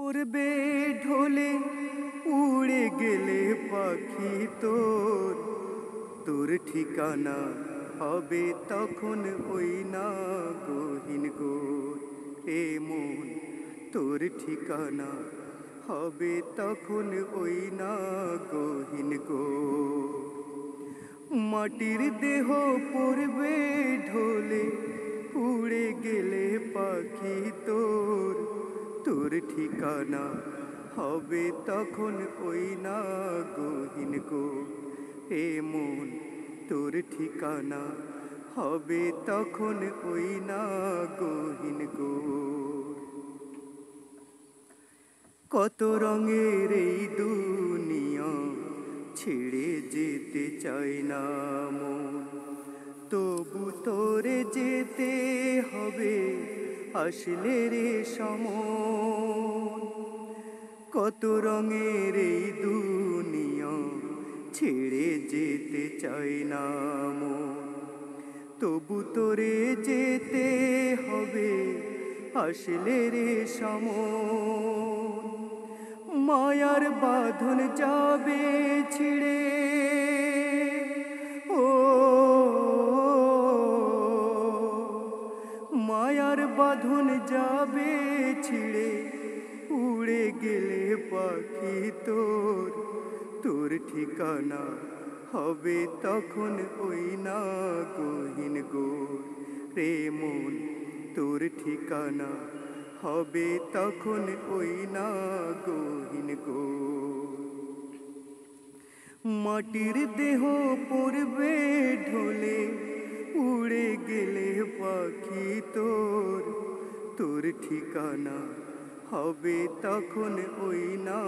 পড়বে ঢোলে উড়ে গেলে পাখি তোর তোর ঠিকানা হবে তখন ওই না গহীন গোর। এ মন তোর ঠিকানা হবে তখন ওই না গহীন গোর। মাটির দেহ পড়বে ঢোলে উড়ে গেলে পাখি তোর তোর ঠিকানা হবে তখন ওই না গহীন গোর। এ মন তোর ঠিকানা হবে তখন ওই না গহীন গোর। কত রঙের এই দুনিয়া ছেড়ে যেতে চাই না মন, তবু তোরে যেতে হবে আসলে রে সমন। কত রঙের এই দুনিয়া ছেড়ে যেতে চাই না মন, তবু তোরে যেতে হবে আসলে রে সমন। মায়ার বাঁধন যাবে ছিড়ে ও মায়ার বাঁধন যাবে ছিড়ে উড়ে গেলে পাখি তোর তোর ঠিকানা হবে তখন ওই না গহীন গোর। রে মন তোর ঠিকানা হবে তখন ওই না গহীন গোর। মাটির দেহ পড়বে ঢোলে উড়ে গেলে পাখি তোর তোর ঠিকানা হবে তখন ওই না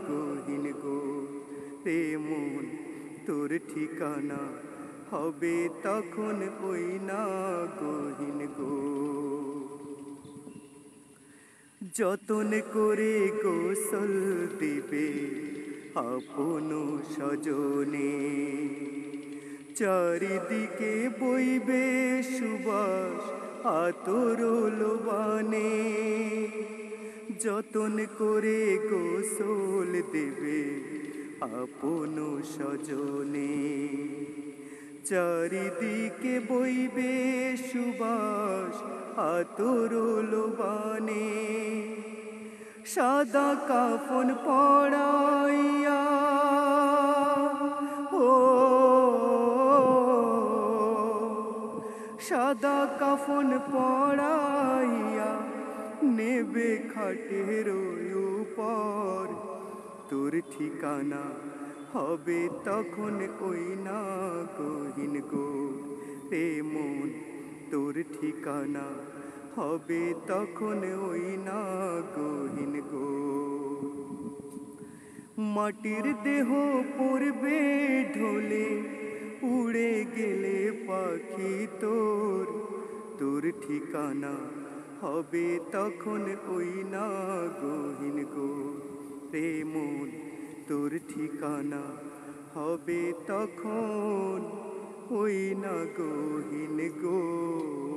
গহীন গোর। রে মন তোর ঠিকানা হবে তখন ওই না গহীন গোর। যতন করে গোসল দিবে আপন স্বজনে, চারিদিকে বইবে সুবাস আতর লোবানে। যতন করে গোসল দেবে আপন স্বজনে, চারিদিকে বইবে সুবাস আতর লোবানে। সাদা কাফন পড়াইয়া ও সাদা কাফন পড়াইয়া নেবে খাটের উপর তোর ঠিকানা হবে তখন ওই না গহীন গোর। এ মন তোর ঠিকানা হবে তখন ওই না গহীন গোর। মাটির দেহ পড়বে ঢোলে উড়ে গেলে পাখি তোর তোর ঠিকানা হবে তখন ওই না গহীন গোর। রে মন তোর ঠিকানা হবে তখন ওই না গহীন গোর।